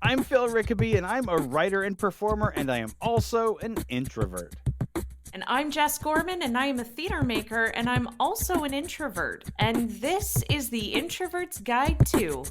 I'm Phil Rickaby, and I'm a writer and performer, and I am also an introvert. And I'm Jess Gorman, and I am a theater maker, and I'm also an introvert. And this is the Introvert's Guide to.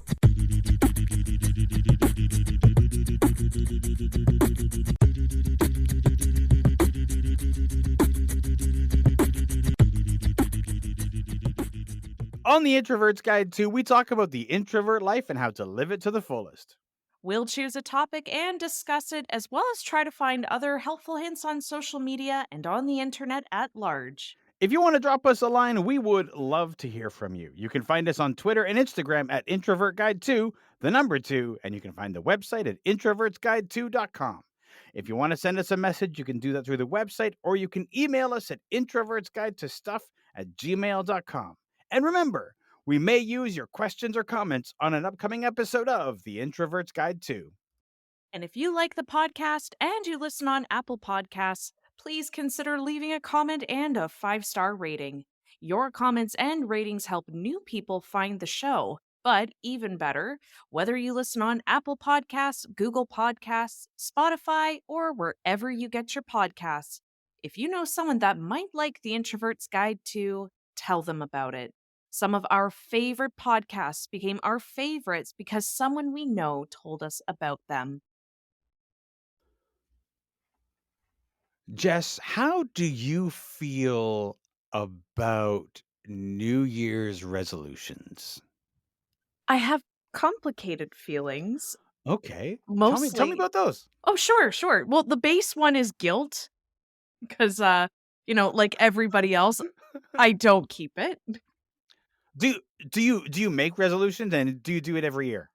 On the Introvert's Guide to, we talk about the introvert life and how to live it to the fullest. We'll choose a topic and discuss it, as well as try to find other helpful hints on social media and on the internet at large. If you want to drop us a line, we would love to hear from you. You can find us on Twitter and Instagram at introvertguide2, the number 2, and you can find the website at introvertsguide2.com. If you want to send us a message, you can do that through the website, or you can email us at introvertsguidetostuff@gmail.com. And remember, we may use your questions or comments on an upcoming episode of The Introvert's Guide to. And if you like the podcast and you listen on Apple Podcasts, please consider leaving a comment and a 5-star rating. Your comments and ratings help new people find the show. But even better, whether you listen on Apple Podcasts, Google Podcasts, Spotify, or wherever you get your podcasts, if you know someone that might like The Introvert's Guide to, tell them about it. Some of our favorite podcasts became our favorites because someone we know told us about them. Jess, how do you feel about New Year's resolutions? I have complicated feelings, Okay. Tell me mostly. about those. Oh, sure, sure. Well, the base one is guilt because, like everybody else, I don't keep it. Do do you make resolutions, and do you do it every year?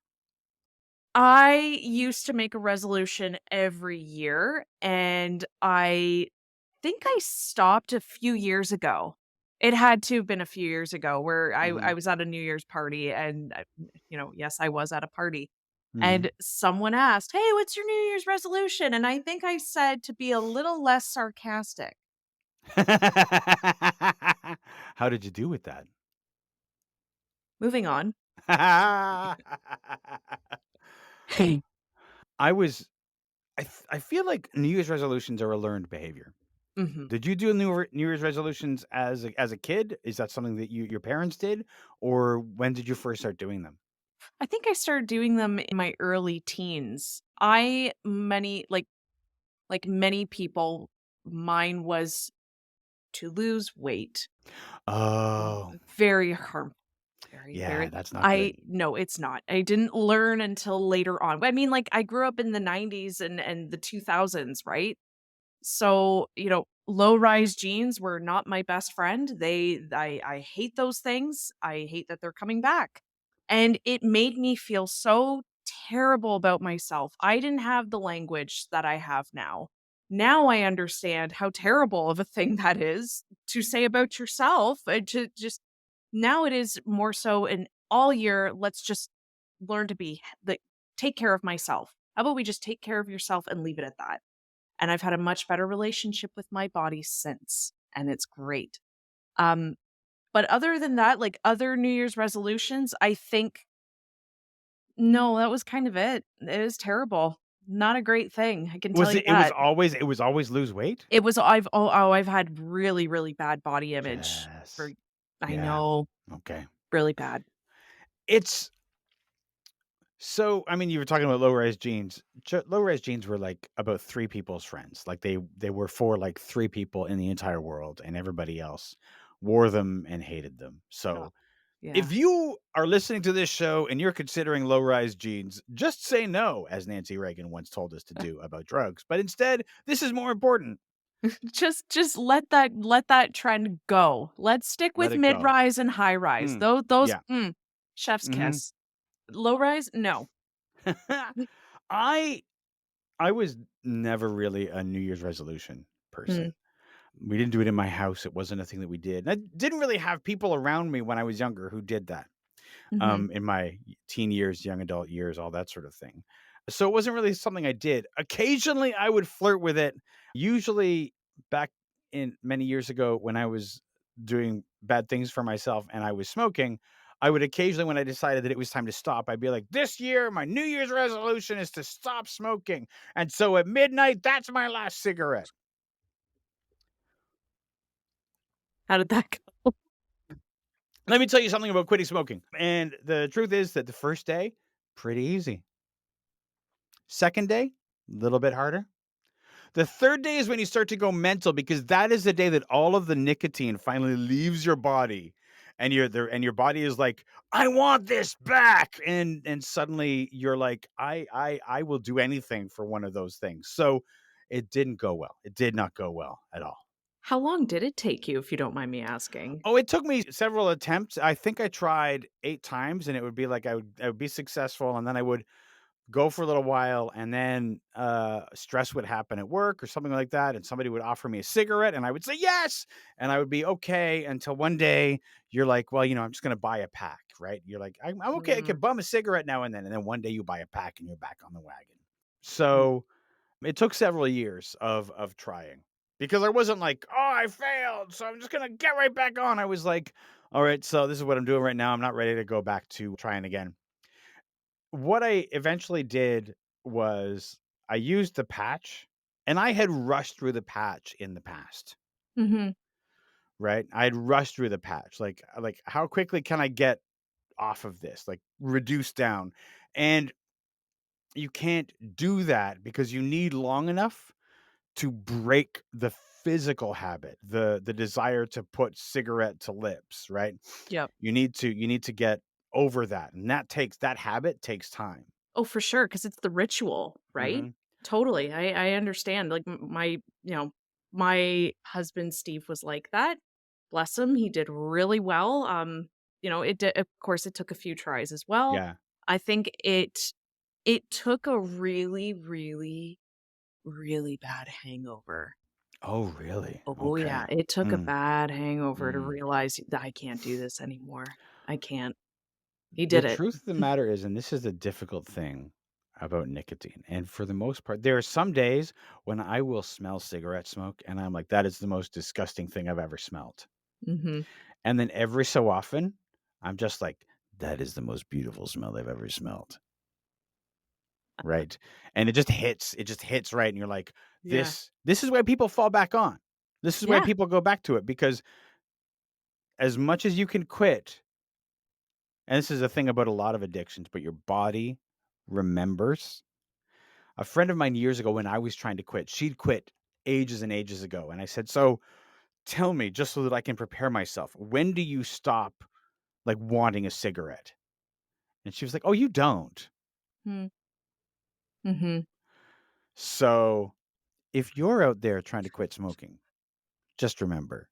I used to make a resolution every year, and I think I stopped a few years ago. It had to have been a few years ago where I Mhm. was at a New Year's party and, yes, I was at a party. Mhm. And someone asked, "Hey, what's your New Year's resolution?" And I think I said to be a little less sarcastic. How did you do with that? Moving on. Hey. I was I feel like New Year's resolutions are a learned behavior. Mhm. Did you do New Year's resolutions as a kid? Is that something that your parents did, or when did you first start doing them? I think I started doing them in my early teens. I many like many people, mine was to lose weight. Oh, Very harmful. Very, yeah, very. that's not I good. No, it's not. I didn't learn until later on. I mean, like, I grew up in the 90s and the 2000s, right? So, low-rise jeans were not my best friend. I hate those things. I hate that they're coming back. And it made me feel so terrible about myself. I didn't have the language that I have now. Now I understand how terrible of a thing that is to say about yourself. To just now it is more so an all year, let's just learn to be like take care of myself. How about we just take care of yourself and leave it at that? And I've had a much better relationship with my body since, and it's great. Um, but other than that, like other New Year's resolutions, I think no, that was kind of it. It is terrible. Not a great thing, I can tell Was you it that. it was always lose weight? It was I've had really, really bad body image for Yes. I Yeah. know, Okay. really bad. It's so, I mean, you were talking about low-rise jeans. Low-rise jeans were, like, about 3 people's friends. Like, they were for, like, 3 people in the entire world, and everybody else wore them and hated them. Oh, So, yeah. if you are listening to this show and you're considering low-rise jeans, just say no, as Nancy Reagan once told us to do about drugs. But instead, this is more important. Just let that trend go. Let's stick Let with it go. mid-rise and high-rise. Mm, Those yeah. chef's Mhm. kiss. Low-rise? No. I I was never really a New Year's resolution person. Mm, We didn't do it in my house. It wasn't a thing that we did. And I didn't really have people around me when I was younger who did that. mhm. In my teen years, young adult years, all that sort of thing. So it wasn't really something I did. Occasionally I would flirt with it. Usually back in many years ago when I was doing bad things for myself and I was smoking, I would occasionally, when I decided that it was time to stop, I'd be like, "This year, my New Year's resolution is to stop smoking, and so at midnight, that's my last cigarette." How did that go? Let me tell you something about quitting smoking, and the truth is that the first day, pretty easy. Second day, a little bit harder. The third day is when you start to go mental because that is the day that all of the nicotine finally leaves your body, and you're there, and your body is like, "I want this back," and suddenly you're like, I will do anything for one of those things." So it didn't go well. It did not go well at all. How long did it take you, if you don't mind me asking? Oh, it took me several attempts. I think I tried 8 times, and it would be like I would be successful, and then I would go for a little while, and then stress would happen at work or something like that, and somebody would offer me a cigarette and I would say yes, and I would be okay until one day you're like, well, I'm just going to buy a pack, right? You're like, I'm okay, I Mm, can bum a cigarette now and then one day you buy a pack and you're back on the wagon. mm. So it took several years of trying, because I wasn't like, oh, I failed, so I'm just going to get right back on. I was like, all right, so this is what I'm doing right now. I'm not ready to go back to trying again. What I eventually did was I used the patch, and I had rushed through the patch in the past, Mhm. right? I had rushed through the patch. Like how quickly can I get off of this? Like reduce down. And you can't do that because you need long enough to break the physical habit, the desire to put cigarette to lips, right? Yep. You need to get over that. And that habit takes time. Oh, for sure, because it's the ritual, right? Mhm. Totally, I understand, like, my husband, Steve, was like that. Bless him, he did really well, it did of course, it took a few tries as well. Yeah. I think it took a really, really, really bad hangover. Oh, really? Oh, yeah, Okay. it took a Mm, bad hangover to mm. realize that I can't do this anymore. I can't. He The did it. truth of the matter is, and this is the difficult thing about nicotine, and for the most part, there are some days when I will smell cigarette smoke and I'm like, that is the most disgusting thing I've ever smelled. Mhm. And then every so often, I'm just like, that is the most beautiful smell I've ever smelled. Right. And it just hits right. And you're like, Yeah. this is why people fall back on. This is why Yeah. people go back to it, because as much as you can quit, and this is a thing about a lot of addictions, but your body remembers. A friend of mine years ago, when I was trying to quit, she'd quit ages and ages ago. And I said, so tell me, just so that I can prepare myself, when do you stop like wanting a cigarette? And she was like, oh, you don't. Mm. Mhm. So if you're out there trying to quit smoking, just remember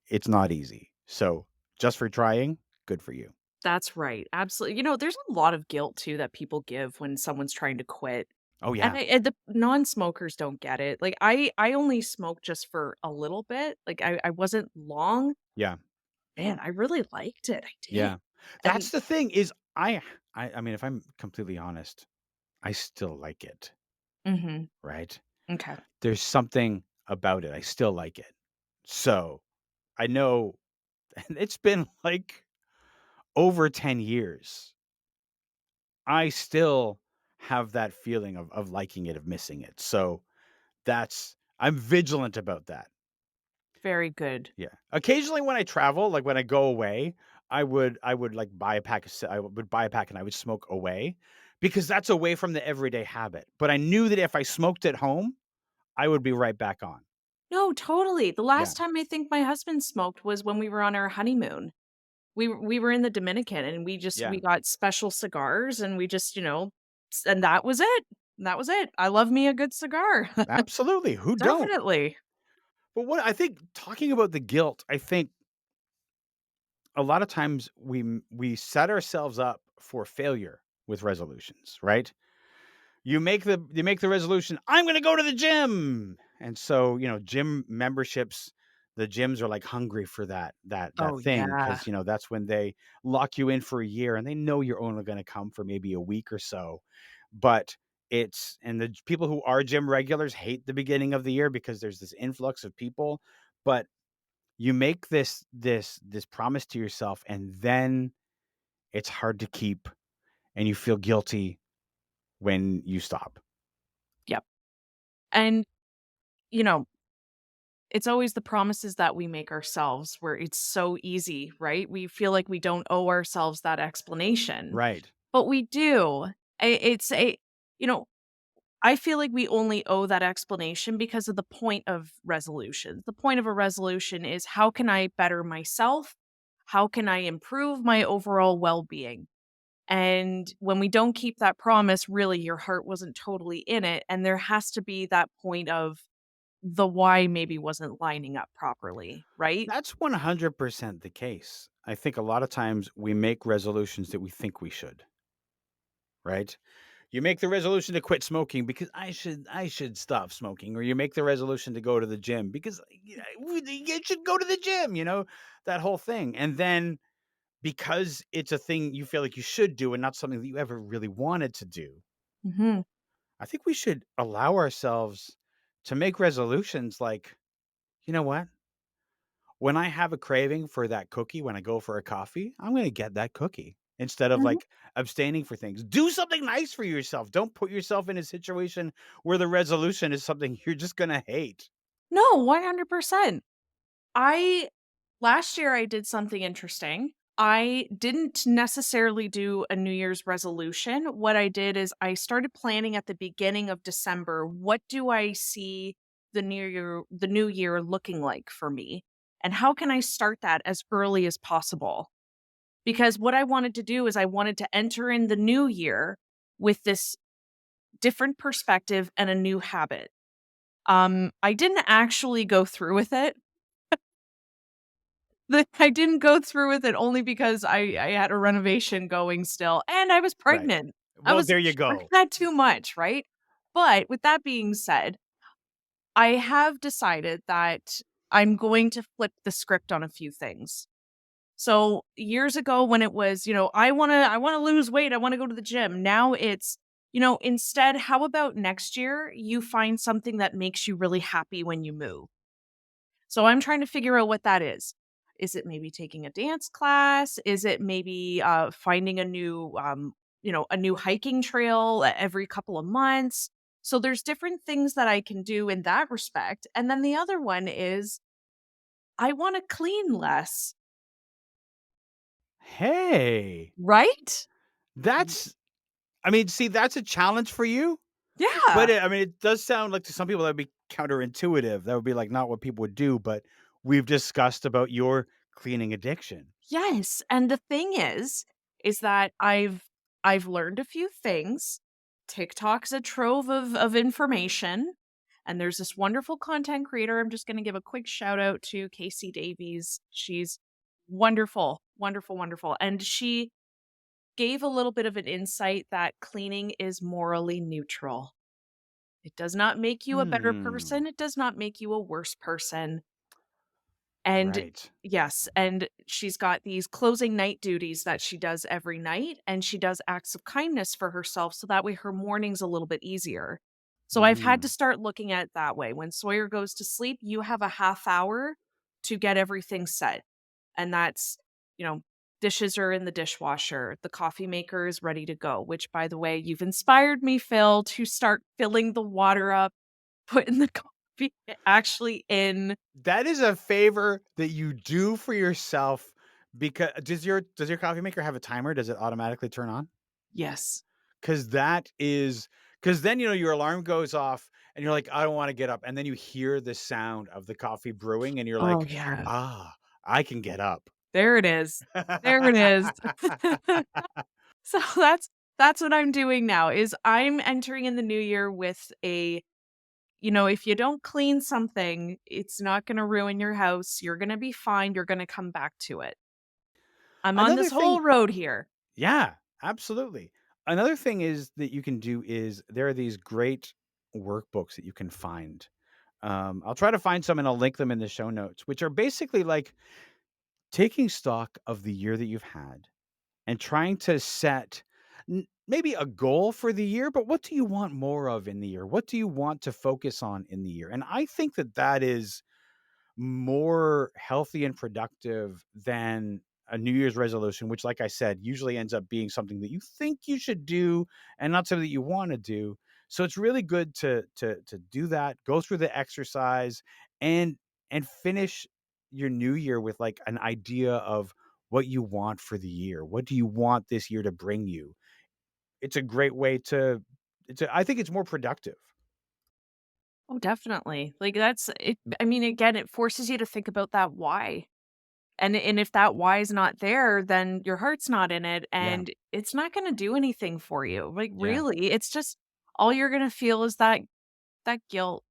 it's not easy. So just for trying, good for you. That's right, absolutely. There's a lot of guilt too that people give when someone's trying to quit, Oh, and yeah. the non-smokers don't get it. Like, I only smoked just for a little bit, like, I wasn't long. Yeah. Man, I really liked it, I did, Yeah. That's and the thing is I mean, if I'm completely honest, I still like it. Mhm, Right. m'kay. There's something about it. I still like it. So, I know, and it's been, like, over 10 years. I still have that feeling of liking it, of missing it. So, I'm vigilant about that. Very good. Yeah. Occasionally when I travel, like, when I go away, I would, like, buy a pack of ci I would buy a pack and I would smoke away, because that's away from the everyday habit. But I knew that if I smoked at home, I would be right back on. No, totally. The Yeah. last time I think my husband smoked was when we were on our honeymoon. We were in the Dominican, and Yeah. we got special cigars, and we just, and that was it. That was it. I love me a good cigar. Absolutely. Who don't? Definitely. But what I think, talking about the guilt, I think a lot of times we set ourselves up for failure with resolutions, right? You make the resolution, I'm going to go to the gym. And so, gym memberships, the gyms are like hungry for that Oh, thing, yeah. cuz that's when they lock you in for a year and they know you're only going to come for maybe a week or so. But the people who are gym regulars hate the beginning of the year because there's this influx of people, but you make this promise to yourself, and then it's hard to keep, and you feel guilty when you stop. Yep. And, you know, it's always the promises that we make ourselves where it's so easy, right? We feel like we don't owe ourselves that explanation, Right. but we do. It's a, you know, I feel like we only owe that explanation because of the point of resolution. The point of a resolution is how can I better myself? How can I improve my overall well being? And when we don't keep that promise, really your heart wasn't totally in it. And there has to be that point of the why maybe wasn't lining up properly, right? That's 100% the case. I think a lot of times we make resolutions that we think we should, right? You make the resolution to quit smoking because I should stop smoking, or you make the resolution to go to the gym because you should go to the gym, that whole thing. And then because it's a thing you feel like you should do and not something that you ever really wanted to do, Mhm. I think we should allow ourselves to make resolutions like, you know what? When I have a craving for that cookie when I go for a coffee, I'm gonna get that cookie instead of, Mhm. like, abstaining for things. Do something nice for yourself. Don't put yourself in a situation where the resolution is something you're just gonna hate. No, 100%. I last year I did something interesting. I didn't necessarily do a New Year's resolution. What I did is I started planning at the beginning of December. What do I see the new year looking like for me? And how can I start that as early as possible? Because what I wanted to do is I wanted to enter in the new year with this different perspective and a new habit. I didn't actually go through with it. I didn't go through with it only because I had a renovation going still, and I was Right. pregnant. I Well, was there you pregnant go. had too much, right? But with that being said, I have decided that I'm going to flip the script on a few things. So, years ago when it was, I wanna lose weight, I wanna go to the gym. Now it's, instead, how about next year you find something that makes you really happy when you move? So I'm trying to figure out what that is. Is it maybe taking a dance class? Is it maybe finding a new hiking trail every couple of months? So there's different things that I can do in that respect. And then the other one is I want to clean less, Hey, right? that's I mean, see, that's a challenge for you, but Yeah. it does sound like to some people that'd be counterintuitive. That would be, like, not what people would do, but we've discussed about your cleaning addiction. Yes, and the thing is that I've learned a few things. TikTok's a trove of information, and there's this wonderful content creator. I'm just going to give a quick shout out to Casey Davies. She's wonderful, wonderful, wonderful, and she gave a little bit of an insight that cleaning is morally neutral. It does not make you a better Hmm. person. It does not make you a worse person. And Right. yes, and she's got these closing night duties that she does every night, and she does acts of kindness for herself so that way her morning's a little bit easier. So I've had to Mhm. start looking at it that way. When Sawyer goes to sleep, you have a half hour to get everything set. And that's, you know, dishes are in the dishwasher, the coffee maker is ready to go, which by the way, you've inspired me, Phil, to start filling the water up, putting the coffee actually in. That is a favor that you do for yourself because does your coffee maker have a timer? Does it automatically turn on? Yes. Because that is because then, your alarm goes off and you're like, "I don't wanna get up," and then you hear the sound of the coffee brewing and you're Oh, like, yeah. "Ah, I can get up." There it is. There it is. So that's what I'm doing now is I'm entering in the new year with if you don't clean something, it's not gonna ruin your house. You're gonna be fine. You're gonna come back to it. I'm on Another this thing whole road here. Yeah, absolutely. Another thing is that you can do is there are these great workbooks that you can find. I'll try to find some and I'll link them in the show notes, which are basically like taking stock of the year that you've had and trying to set maybe a goal for the year, but what do you want more of in the year? What do you want to focus on in the year? And I think that that is more healthy and productive than a New Year's resolution, which, like I said, usually ends up being something that you think you should do and not something that you want to do. So it's really good to do that, go through the exercise, and finish your new year with like an idea of what you want for the year. What do you want this year to bring you? It's a great way to I think it's more productive. Oh, definitely. Like, that's it. I mean, again, it forces you to think about that why. And if that why is not there, then your heart's not in it, Yeah. and it's not gonna do anything for you. Like, Yeah. really, it's just all you're gonna feel is that guilt.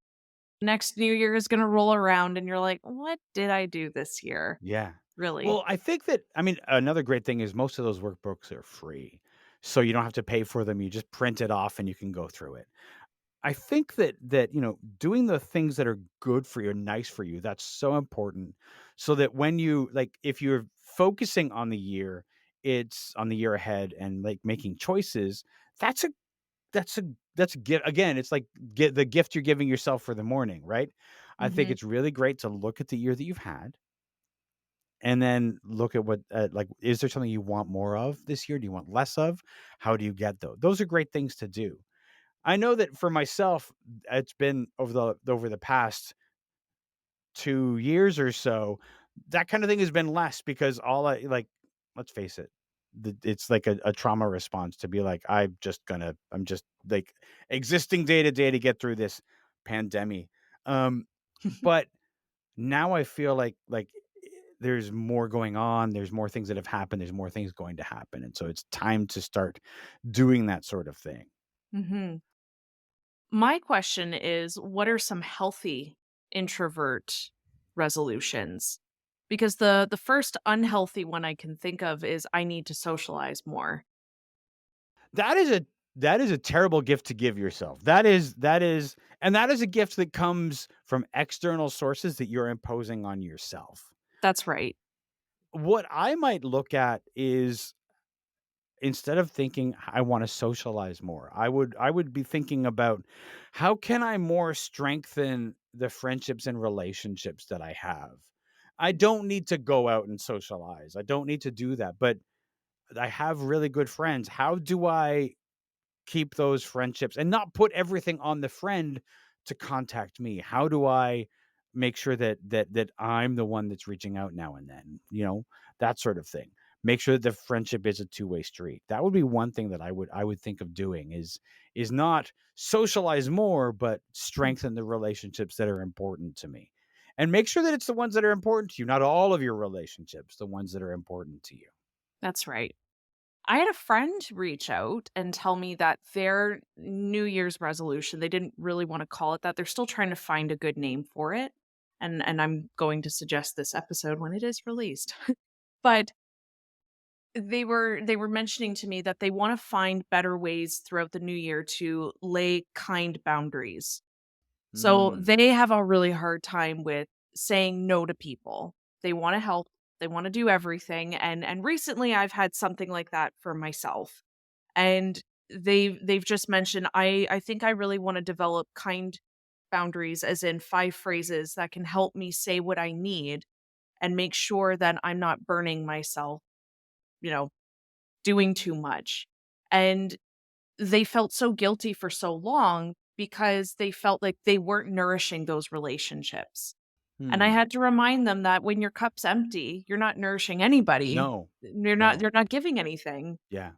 Next New Year is gonna roll around and you're like, "What did I do this year?" Yeah. Really. Well, I think that I mean, another great thing is most of those workbooks are free. So you don't have to pay for them. You just print it off and you can go through it. I think that, doing the things that are good for you, nice for you, that's so important. So that when you like if you're focusing on the year, it's on the year ahead and like making choices, that's a that's a that's a gift again, it's like get the gift you're giving yourself for the morning, right? I think Mhm. it's really great to look at the year that you've had and then look at what, like, is there something you want more of this year? Do you want less of? How do you get those? Those are great things to do. I know that for myself, it's been over the past 2 years or so, that kind of thing has been less because all I like, let's face it, it's like a trauma response to be like, I'm just like existing day to day to get through this pandemic. Um, but now I feel like there's more going on, there's more things that have happened, there's more things going to happen, and so it's time to start doing that sort of thing. Mhm. My question is, what are some healthy introvert resolutions? Because the first unhealthy one I can think of is I need to socialize more. That is a that is a terrible gift to give yourself. That is a gift that comes from external sources that you're imposing on yourself. That's right. What I might look at is instead of thinking I want to socialize more, I would be thinking about how can I more strengthen the friendships and relationships that I have. I don't need to go out and socialize. I don't need to do that, but I have really good friends. How do I keep those friendships and not put everything on the friend to contact me? How do I make sure that I'm the one that's reaching out now and then? That sort of thing. Make sure that the friendship is a two-way street. That would be one thing that I would think of doing is not socialize more, but Mm, strengthen the relationships that are important to me. And make sure that it's the ones that are important to you, not all of your relationships, the ones that are important to you. that's right. I had a friend reach out and tell me that their New Year's resolution, they didn't really want to call it that. They're still trying to find a good name for it. And I'm going to suggest this episode when it is released. But they were mentioning to me that they want to find better ways throughout the new year to lay kind boundaries. So Mm, they have a really hard time with saying no to people. They want to help, they want to do everything, and recently I've had something like that for myself. And they've just mentioned I think I really want to develop kind boundaries, as in 5 phrases that can help me say what I need and make sure that I'm not burning myself, you know, doing too much. And they felt so guilty for so long because they felt like they weren't nourishing those relationships. And I hmm. had to remind them that when your cup's empty, you're not nourishing anybody. No, You're no. not giving anything. Yeah.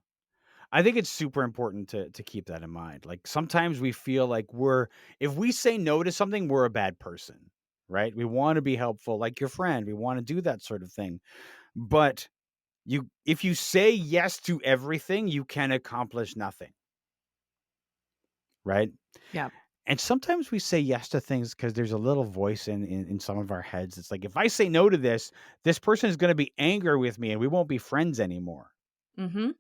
I think it's super important to keep that in mind. Like sometimes we feel like if we say no to something, we're a bad person, right? We want to be helpful, like your friend. We want to do that sort of thing. But if you say yes to everything, you can accomplish nothing, right? Yeah. And sometimes we say yes to things because there's a little voice in some of our heads. It's like if I say no to this person is going to be angry with me and we won't be friends anymore, Mhm.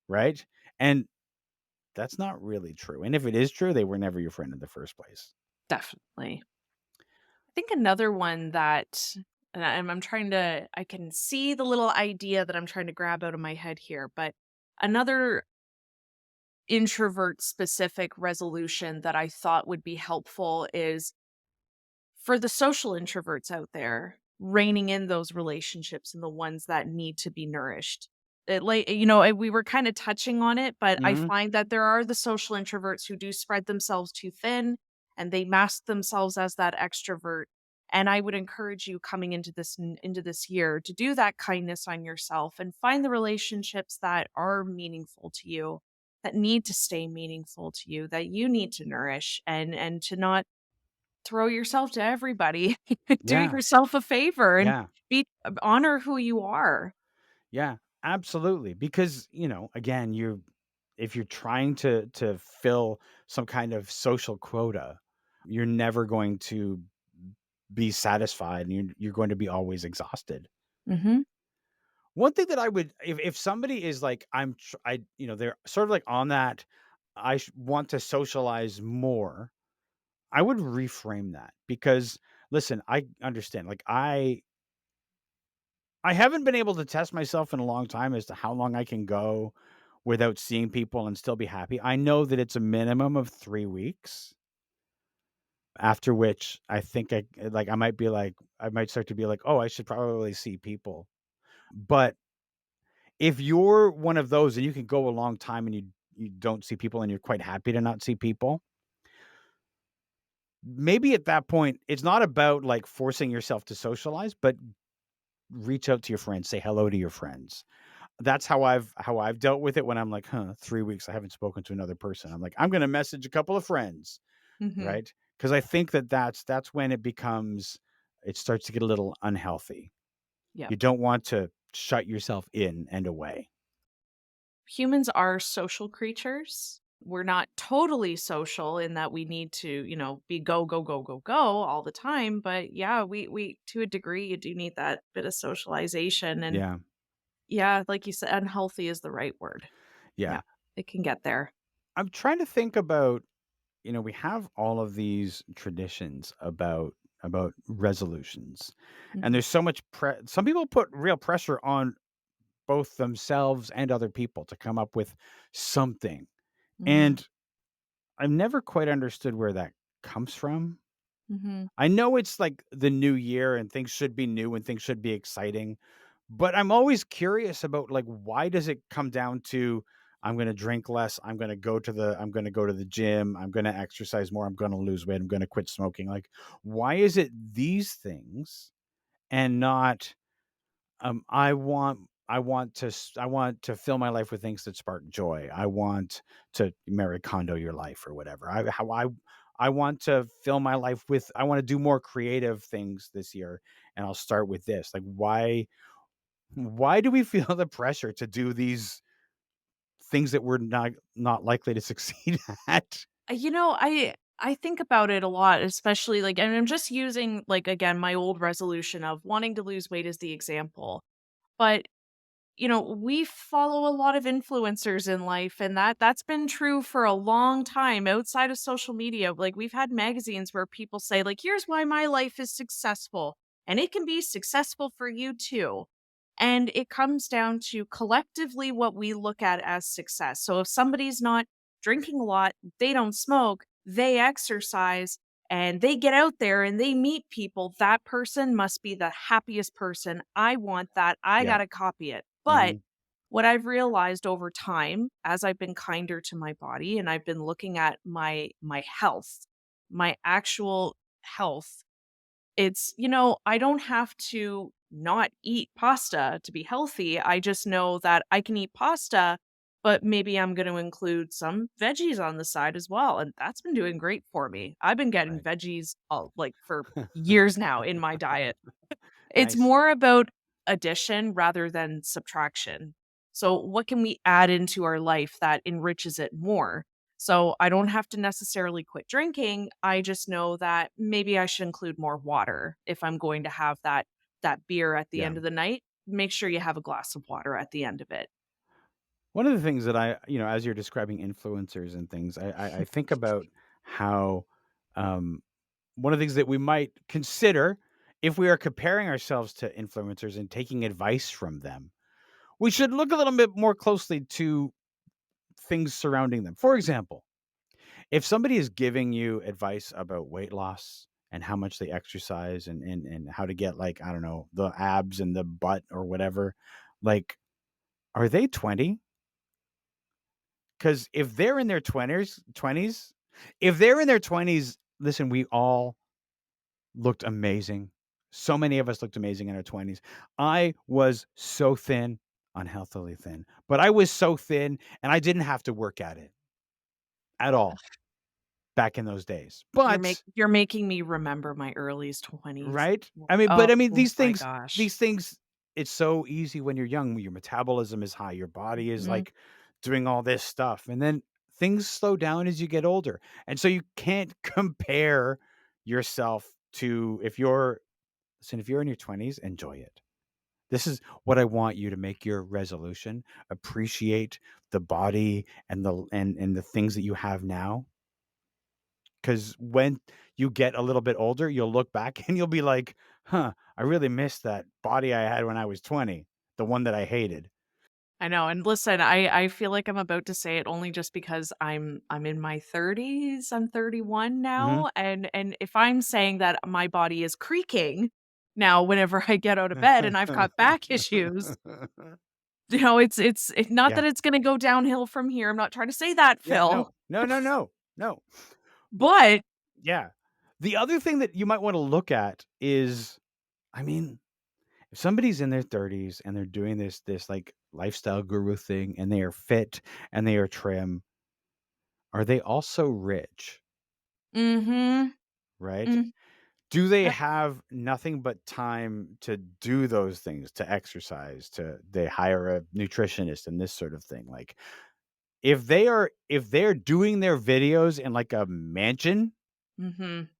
right? And that's not really true, and if it is true, they were never your friend in the first place. Definitely. I think another one that and I'm trying to I can see the little idea that I'm trying to grab out of my head here, but another introvert specific resolution that I thought would be helpful is For the social introverts out there, reining in those relationships and the ones that need to be nourished. We were kind of touching on it, but I Mhm. find that there are the social introverts who do spread themselves too thin and they mask themselves as that extrovert. And I would encourage you coming into this year to do that kindness on yourself and find the relationships that are meaningful to you, that need to stay meaningful to you, that you need to nourish and to not throw yourself to everybody. Do Yeah. yourself a favor and Yeah. honor who you are. Yeah. Absolutely. Because, again, if you're trying to fill some kind of social quota, you're never going to be satisfied and you're going to be always exhausted. Mhm, One thing that I would if somebody is like they're sort of like on that want to socialize more, I would reframe that because listen, I understand. Like I haven't been able to test myself in a long time as to how long I can go without seeing people and still be happy. I know that it's a minimum of 3 weeks, after which I think I might start to be like, "Oh, I should probably see people." But if you're one of those and you can go a long time and you don't see people and you're quite happy to not see people, maybe at that point, it's not about, like, forcing yourself to socialize, but reach out to your friends, say hello to your friends. That's how I've dealt with it when I'm like, "Huh, 3 weeks, I haven't spoken to another person." I'm like, "I'm gonna message a couple of friends," mhm. right? Because I think that that's when it starts to get a little unhealthy. Yep. You don't want to shut yourself in and away. Humans are social creatures. We're not totally social in that we need to, be go, go, go, go, go all the time. But yeah, we to a degree, you do need that bit of socialization. And Yeah. yeah, like you said, unhealthy is the right word. Yeah, Yeah. it can get there. I'm trying to think about, we have all of these traditions about resolutions. And Mhm, there's so much some people put real pressure on both themselves and other people to come up with something. mhm, And I've never quite understood where that comes from. mhm. I know it's like the new year and things should be new and things should be exciting, but I'm always curious about like why does it come down to I'm going to drink less, I'm going to go to the gym, I'm going to exercise more, I'm going to lose weight, I'm going to quit smoking. Like why is it these things and not I want to fill my life with things that spark joy. I want to marry condo your life or whatever. I want to fill my life with I want to do more creative things this year and I'll start with this. Like why do we feel the pressure to do these things that we're not likely to succeed at? I think about it a lot, especially like, and I'm just using like again my old resolution of wanting to lose weight as the example. But we follow a lot of influencers in life, and that's been true for a long time outside of social media. Like we've had magazines where people say like, "Here's why my life is successful." And it can be successful for you too. And it comes down to collectively what we look at as success. So if somebody's not drinking a lot, they don't smoke, they exercise, and they get out there and they meet people, that person must be the happiest person. I want that. I Yeah. got to copy it. But Mhm. what I've realized over time as I've been kinder to my body and I've been looking at my health, my actual health, it's, I don't have to not eat pasta to be healthy. I just know that I can eat pasta, but maybe I'm going to include some veggies on the side as well. And that's been doing great for me. I've been getting Right. veggies like for years now in my diet. It's Nice. more about addition rather than subtraction. So, what can we add into our life that enriches it more? So, I don't have to necessarily quit drinking. I just know that maybe I should include more water if I'm going to have that beer at the Yeah. end of the night. Make sure you have a glass of water at the end of it. One of the things that as you're describing influencers and things, I think about how um one of the things that we might consider if we are comparing ourselves to influencers and taking advice from them, we should look a little bit more closely to things surrounding them. For example, if somebody is giving you advice about weight loss and how much they exercise and how to get, like, I don't know, the abs and the butt or whatever. Like, are they 20? Because if they're in their 20s, if they're in their 20s, listen, we all looked amazing. So many of us looked amazing in our 20s. I was so thin, unhealthily thin, but I was so thin and I didn't have to work at it at all back in those days. But You're making me remember my earliest 20s. right? I mean, Oh but I mean, my gosh. these things, it's so easy when you're young, your metabolism is high, your body is Mhm. like doing all this stuff. And then things slow down as you get older. And so you can't compare yourself to if you're listen, if you're in your 20s, enjoy it. This is what I want you to make your resolution. Appreciate the body and the things that you have now. Because when you get a little bit older, you'll look back and you'll be like, "Huh, I really miss that body I had when I was 20, the one that I hated." I know, and listen, I feel like I'm about to say it only just because I'm in my 30s, I'm 31 Mhm. now, and if I'm saying that my body is creaking now whenever I get out of bed and I've got back issues, it's not Yeah. that it's gonna go downhill from here, I'm not trying to say that, Yeah, Phil, no. No, no, no. No. But but yeah. The other thing that you might wanna look at is, I mean, if somebody's in their 30s and they're doing this, like, lifestyle guru thing and they are fit and they are trim, are they also rich, mhm, right? mm, Do they yep, have nothing but time to do those things, to exercise, to they hire a nutritionist and this sort of thing? Like, if they're doing their videos in, like, a mansion, mhm.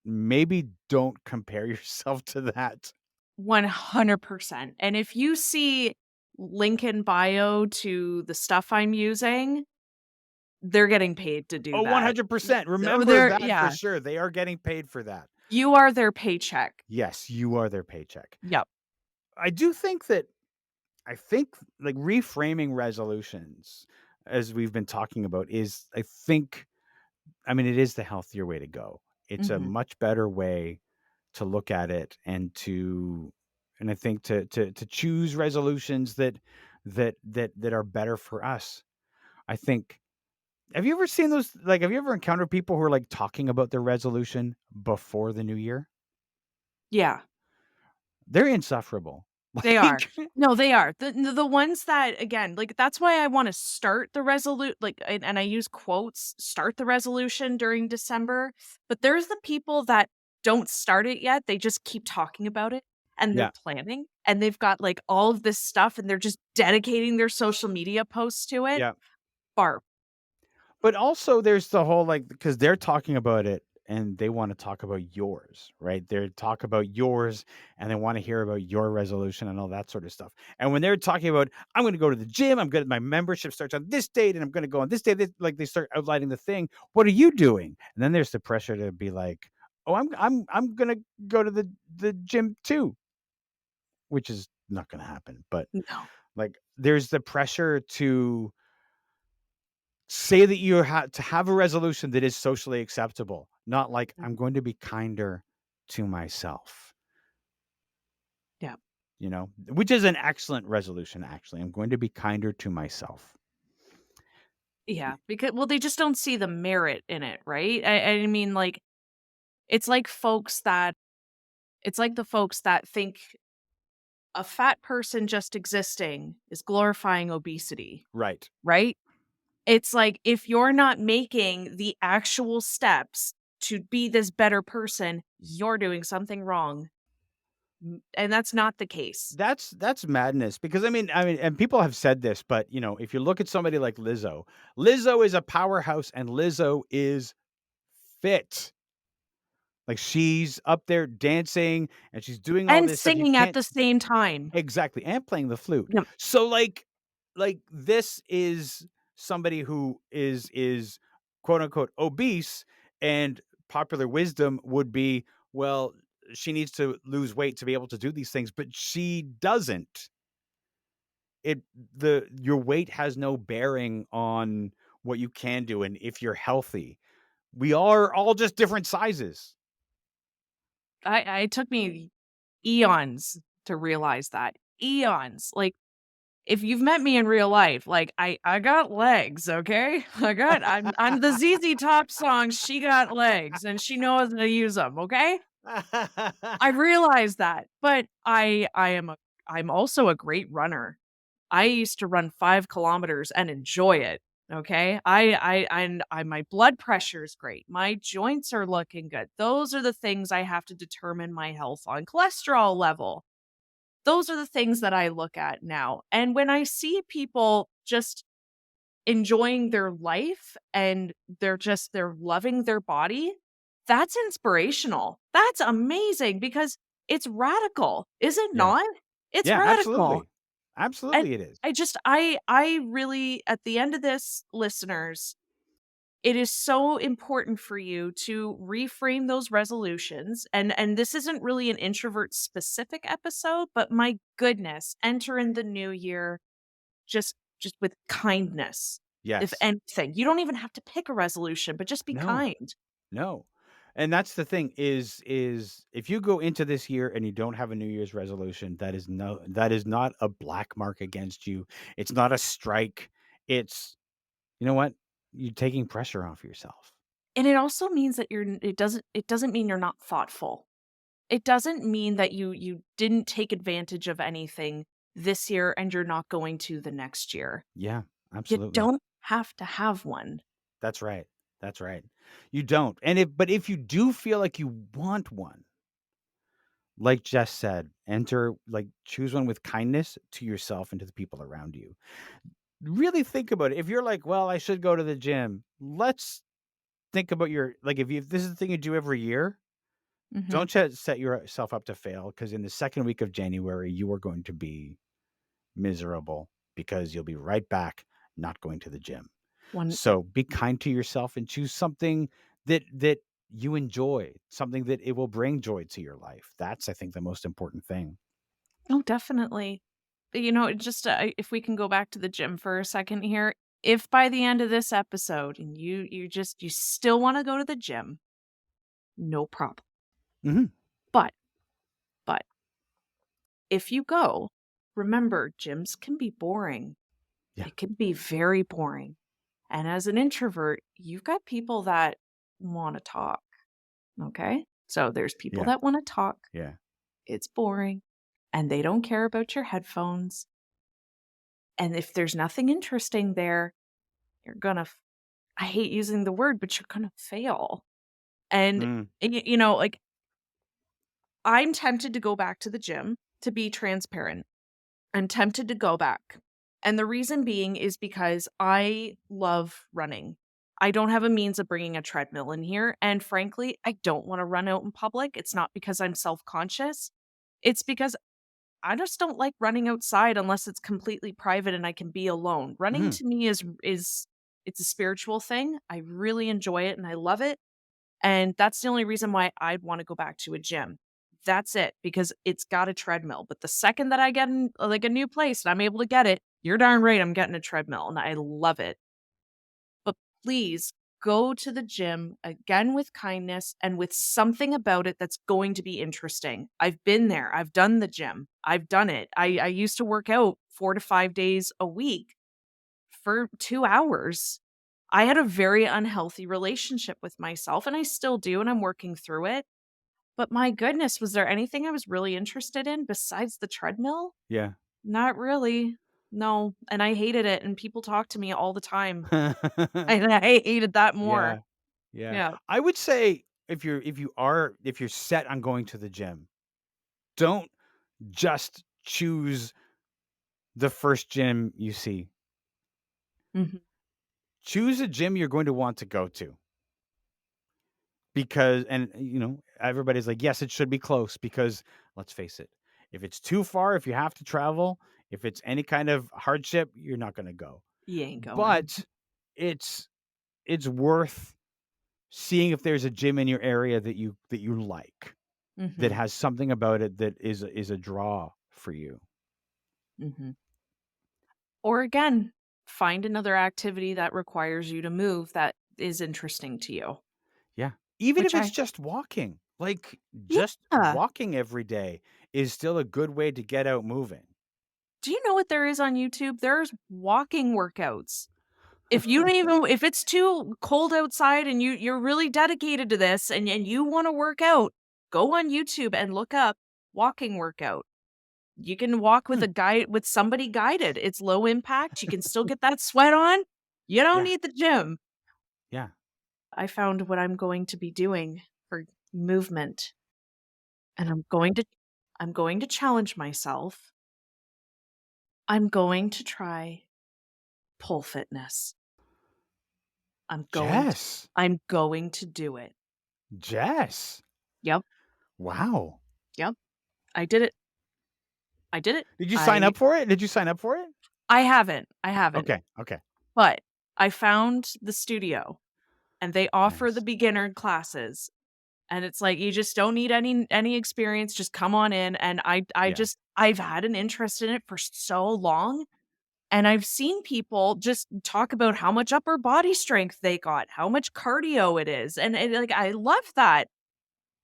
maybe don't compare yourself to that. 100%. And if you see link in bio to the stuff I'm using, they're getting paid to do Oh, that. 100%. Oh, Remember they're that for yeah. sure. They are getting paid for that. You are their paycheck. Yes, you are their paycheck. Yep. I do think that I think, like, reframing resolutions, as we've been talking about, is I think I mean, it is the healthier way to go. It's a Mhm. much better way to look at it and I think to choose resolutions that are better for us. I think have you ever seen those like, have you ever encountered people who are, like, talking about their resolution before the new year? Yeah, They're insufferable. they are. Like No, they are. The ones that again, like, that's why I wanna start the and I use quotes, "start the resolution" during December, but there's the people that don't start it yet, they just keep talking about it, and they're yeah, planning, and they've got, like, all of this stuff, and they're just dedicating their social media posts to it. yeah. Barb. But also there's the whole, like because they're talking about it and they wanna talk about yours, right? They talk about yours and they wanna hear about your resolution and all that sort of stuff. And when they're talking about, "I'm gonna go to the gym, I'm gonna my membership starts on this date, and I'm gonna go on this day," like, they start outlining the thing. "What are you doing?" And then there's the pressure to be like, "Oh, I'm gonna go to the gym too," which is not gonna happen. But, No. like, there's the pressure to say that you have to have a resolution that is socially acceptable, not like, "I'm Mhm. going to be kinder to myself," Yeah. which is an excellent resolution, actually. I'm going to be kinder to myself. Yeah, because well, they just don't see the merit in it, right? I mean, like, it's like folks that it's like the folks that think a fat person just existing is glorifying obesity, Right. right? It's like if you're not making the actual steps to be this better person, you're doing something wrong. And that's not the case. That's madness because I mean, and people have said this, but, if you look at somebody like Lizzo, Lizzo is a powerhouse and Lizzo is fit. Like, she's up there dancing and she's doing all And this stuff. You singing at can't the same time. exactly, and playing the flute. Yep. So, like, this is somebody who is quote unquote obese, and popular wisdom would be, well, she needs to lose weight to be able to do these things, but she doesn't. It the Your weight has no bearing on what you can do and if you're healthy. We are all just different sizes. It took me eons to realize that. Eons. Like, if you've met me in real life, like, I got legs, okay? I'm the ZZ Top song, She Got Legs, and she knows how to use them. Okay? I realize that, but I'm also a great runner. I used to run 5 kilometers and enjoy it, okay? My blood pressure is great. My joints are looking good. Those are the things I have to determine my health on. Cholesterol level. Those are the things that I look at now. And when I see people just enjoying their life and they're loving their body, that's inspirational. That's amazing because it's radical, is it Yeah. not? It's Yeah, radical. absolutely. And Absolutely it is. I really, at the end of this, listeners, it is so important for you to reframe those resolutions, and this isn't really an introvert specific episode, but my goodness, enter in the new year just with kindness. If Yes. anything, you don't even have to pick a resolution, but just be No. kind. No. And that's the thing is if you go into this year and you don't have a New Year's resolution, that is not a black mark against you. It's not a strike. It's you know what? You're taking pressure off yourself. And it also means that it doesn't mean you're not thoughtful. It doesn't mean that you didn't take advantage of anything this year and you're not going to the next year. Yeah, You absolutely. don't have to have one. That's right. That's right. You don't. And if you do feel like you want one, like Jess said, choose one with kindness to yourself and to the people around you. Really think about it. If you're like, well, I should go to the gym, let's think about if this is the thing you do every year, Mhm. don't set yourself up to fail because in the second week of January, you are going to be miserable because you'll be right back not going to the gym. One So be kind to yourself and choose something that you enjoy, something that it will bring joy to your life. That's, I think, the most important thing. Oh, definitely. Just, if we can go back to the gym for a second here, if by the end of this episode and you still wanna go to the gym, no problem. Mhm. But but if you go, remember gyms can be boring. Yeah. It can be very boring. And as an introvert, you've got people that wanna talk, okay? So there's people Yeah. that wanna talk, Yeah. it's boring, and they don't care about your headphones, and if there's nothing interesting there, you're gonna f I hate using the word, but you're gonna fail. And, Mm. like, I'm tempted to go back to the gym, to be transparent. I'm tempted to go back. And the reason being is because I love running. I don't have a means of bringing a treadmill in here. And frankly, I don't want to run out in public. It's not because I'm self conscious, it's because I just don't like running outside unless it's completely private and I can be alone. Running Mhm. to me is it's a spiritual thing. I really enjoy it and I love it. And that's the only reason why I'd wanna go back to a gym. That's it, because it's got a treadmill, but the second that I get in, like, a new place and I'm able to get it, you're darn right I'm getting a treadmill, and I love it. But please go to the gym, again, with kindness and with something about it that's going to be interesting. I've been there, I've done the gym, I've done it. I used to work out 4 to 5 days a week for 2 hours. I had a very unhealthy relationship with myself, and I still do, and I'm working through it. But my goodness, was there anything I was really interested in besides the treadmill? Yeah. Not really. No, and I hated it, and people talk to me all the time, and I hated that more. Yeah. Yeah. Yeah. I would say if you're set on going to the gym, don't just choose the first gym you see. Mhm. Choose a gym you're going to want to go to. Because everybody's like, "Yes, it should be close," because let's face it, if it's too far, if you have to travel, if it's any kind of hardship, you're not gonna go. You ain't going. But it's it's worth seeing if there's a gym in your area that you like, that Mhm. has something about it that is a draw for you. Mhm. Or again, find another activity that requires you to move that is interesting to you, Yeah. Even if which it's I just walking. Like, just Yeah. walking every day is still a good way to get out moving. Do you know what there is on YouTube? There's walking workouts. If you don't even if it's too cold outside and you're really dedicated to this and you wanna work out, go on YouTube and look up walking workout. You can walk with Hmm, a guide with somebody guided. It's low impact, you can still get that sweat on. You don't yeah, need the gym. yeah. I found what I'm going to be doing for movement, and I'm going to challenge myself. I'm going to try pole fitness. I'm going to Jess, I'm going to do it. Jess. Yep, Wow. yep. I did it. I did it. Did you sign I up for it? Did you sign up for it? I haven't, Okay, okay, but I found the studio, and they offer the nice. beginner classes, and it's like, you just don't need any experience, just come on in, and Yeah, I've had an interest in it for so long, and I've seen people just talk about how much upper body strength they got, how much cardio it is, and, like, I love that,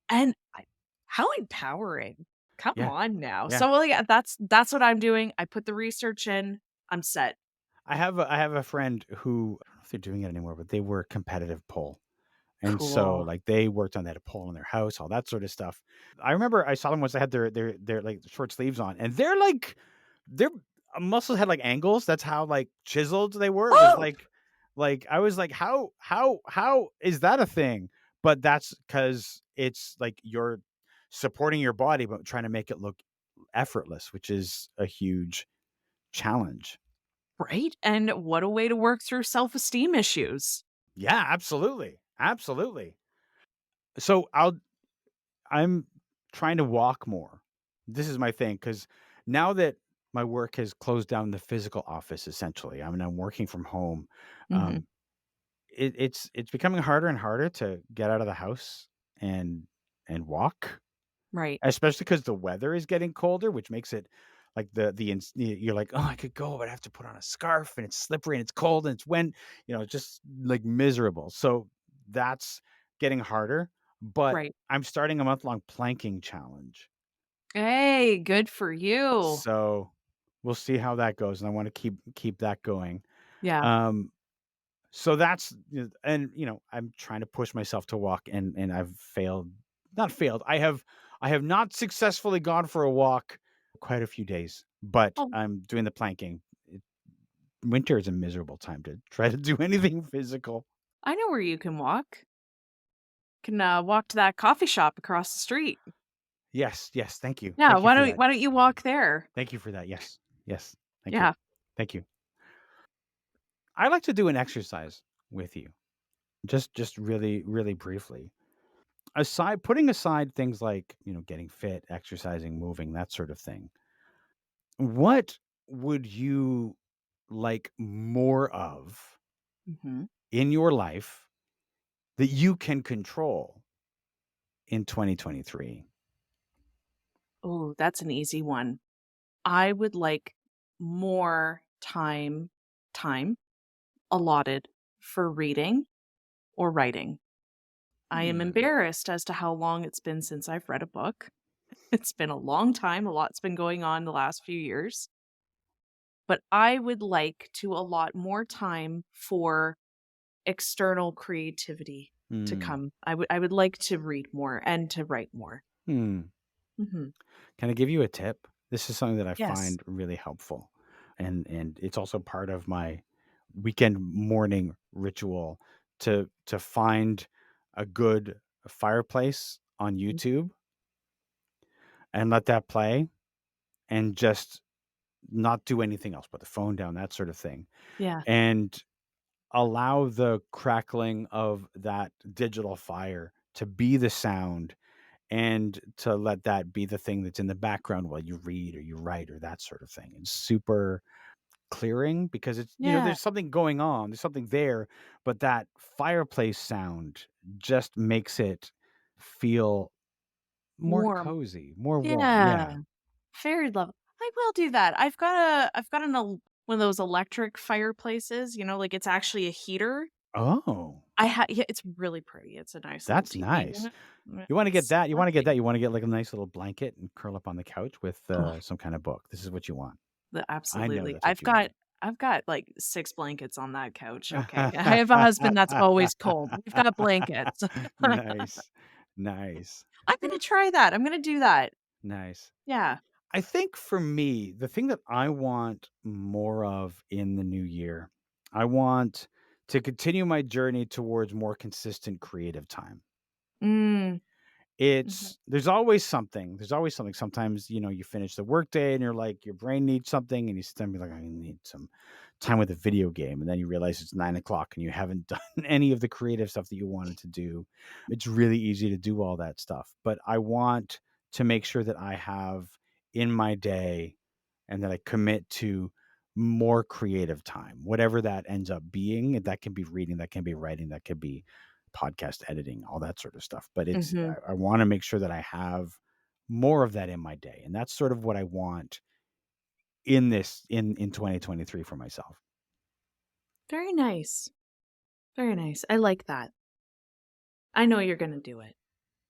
and I how empowering. Come yeah, on now. yeah. So, like, that's what I'm doing. I put the research in, I'm set. I have a friend who I don't know if they're doing it anymore, but they were competitive pole. And so, Cool. like, they worked on that pole in their house, all that sort of stuff. I remember I saw them once they had their, like, short sleeves on, and their muscles had, like, angles. That's how, like, chiseled they were. It was Oh! like, I was like, "How is that a thing?" But that's because it's, like, you're supporting your body, but trying to make it look effortless, which is a huge challenge. Right? And what a way to work through self-esteem issues. Yeah, absolutely, absolutely. So I'm trying to walk more. This is my thing because now that my work has closed down the physical office, essentially, I mean, I'm working from home. Mhm. Um, it's becoming harder and harder to get out of the house and walk, Right. especially because the weather is getting colder, which makes it like you're like, oh, I could go, but I have to put on a scarf and it's slippery and it's cold and it's when just like miserable. So that's getting harder. But Right. I'm starting a month-long planking challenge. Hey, good for you. So, we'll see how that goes, and I wanna keep that going. Yeah. Um, so that's and, I'm trying to push myself to walk and I've failed not failed, I have not successfully gone for a walk quite a few days, but Oh, I'm doing the planking. Winter is a miserable time to try to do anything physical. I know where you can walk. Can, walk to that coffee shop across the street. Yes, yes, thank you. Yeah, Thank you for that. why don't you walk there? Thank you for that. Yes, yes, thank you. Yeah. Thank you. I like to do an exercise with you. Just really, really briefly. Putting aside things like, getting fit, exercising, moving, that sort of thing. What would you like more of Mhm. in your life that you can control in 2023? Ooh, that's an easy one. I would like more time allotted for reading or writing. I am Hmm. embarrassed as to how long it's been since I've read a book. It's been a long time, a lot's been going on the last few years, but I would like to allot more time for external creativity to Hmm. come. I would like to read more and to write more. Hmm. Mhm. Can I give you a tip? This is something that I Yes. find really helpful, and it's also part of my weekend morning ritual to find a good fireplace on Mm. YouTube and let that play and just not do anything else, put the phone down, that sort of thing, Yeah, and allow the crackling of that digital fire to be the sound and to let that be the thing that's in the background while you read or you write or that sort of thing. It's super clearing because yeah. there's something going on, there's something there, but that fireplace sound just makes it feel more Warm. cozy, more warm. Yeah. Yeah. Very love I will do that. I've got one of those electric fireplaces, like, it's actually a heater. Oh. Yeah, it's really pretty. It's a nice little That's TV nice. unit. You wanna get It's that? You wanna get relaxing. that? You wanna get, like, a nice little blanket and curl up on the couch with, Oh, some kinda book. This is what you want. I know absolutely. that's what you want. I've got, like, 6 blankets on that couch, okay? I have a husband that's always cold. We've got blankets. Nice. Nice. I'm gonna try that. I'm gonna do that. Nice. Yeah. I think for me, the thing that I want more of in the new year, I want to continue my journey towards more consistent creative time. Mm. Mhm. There's always something. Sometimes, you finish the workday and you're like, your brain needs something, and you sit there and be like, I need some time with a video game. And then you realize it's 9 o'clock and you haven't done any of the creative stuff that you wanted to do. It's really easy to do all that stuff. But I want to make sure that I have in my day and that I commit to more creative time, whatever that ends up being. That can be reading, that can be writing, that could be podcast editing, all that sort of stuff. But Mhm. I want to make sure that I have more of that in my day. And that's sort of what I want in 2023 for myself. Very nice. Very nice. I like that. I know you're gonna do it.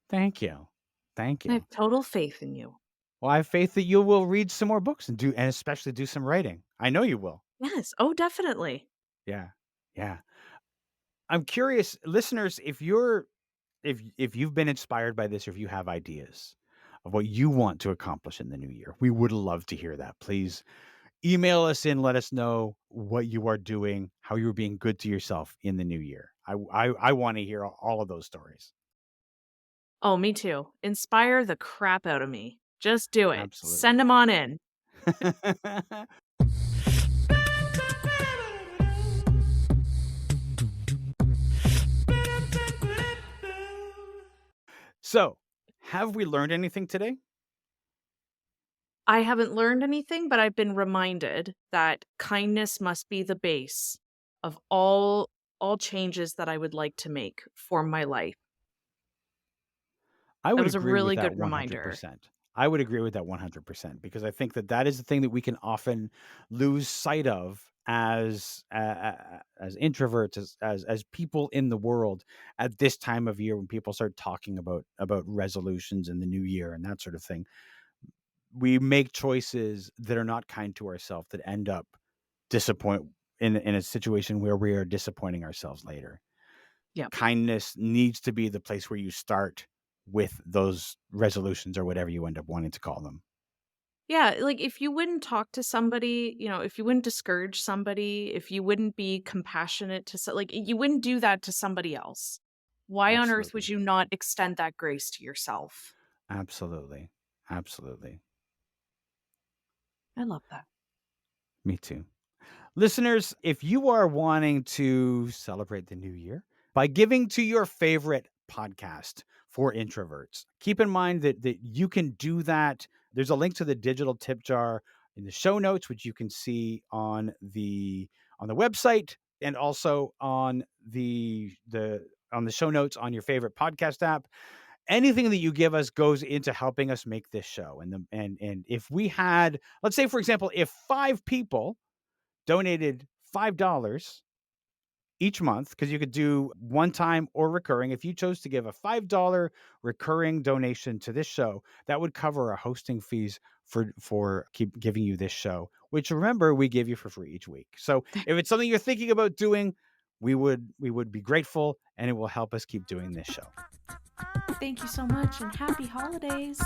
Thank you. Thank I you. have total faith in you. Well, I have faith that you will read some more books and especially do some writing. I know you will. Yes. Oh, definitely. Yeah. Yeah. I'm curious, listeners, if you've been inspired by this or if you have ideas of what you want to accomplish in the new year, we would love to hear that. Please email us in, let us know what you are doing, how you're being good to yourself in the new year. I wanna hear all of those stories. Oh, me too. Inspire the crap out of me. Just do it. Send Absolutely. them on in. So, have we learned anything today? I haven't learned anything, but I've been reminded that kindness must be the base of all changes that I would like to make for my life. I That would was a agree with really that good reminder. 100%. I would agree with that 100% because I think that that is the thing that we can often lose sight of as introverts, as people in the world at this time of year when people start talking about resolutions in the new year and that sort of thing. We make choices that are not kind to ourselves that end up disappoint in a situation where we are disappointing ourselves later. Yeah. Kindness needs to be the place where you start with those resolutions or whatever you end up wanting to call them. Yeah, like, if you wouldn't talk to somebody, if you wouldn't discourage somebody, if you wouldn't be compassionate like, you wouldn't do that to somebody else. Why on earth would Absolutely. you not extend that grace to yourself? Absolutely. Absolutely. I love that. Me too. Listeners, if you are wanting to celebrate the new year by giving to your favorite podcast for introverts, keep in mind that you can do that. There's a link to the digital tip jar in the show notes, which you can see on the website and also on the show notes on your favorite podcast app. Anything that you give us goes into helping us make this show. And if we had, let's say, for example, if 5 people donated $5 each month, because you could do one time or recurring. If you chose to give a $5 recurring donation to this show, that would cover our hosting fees for keep giving you this show, which remember we give you for free each week. So if it's something you're thinking about doing, we would be grateful and it will help us keep doing this show. Thank you so much and happy holidays.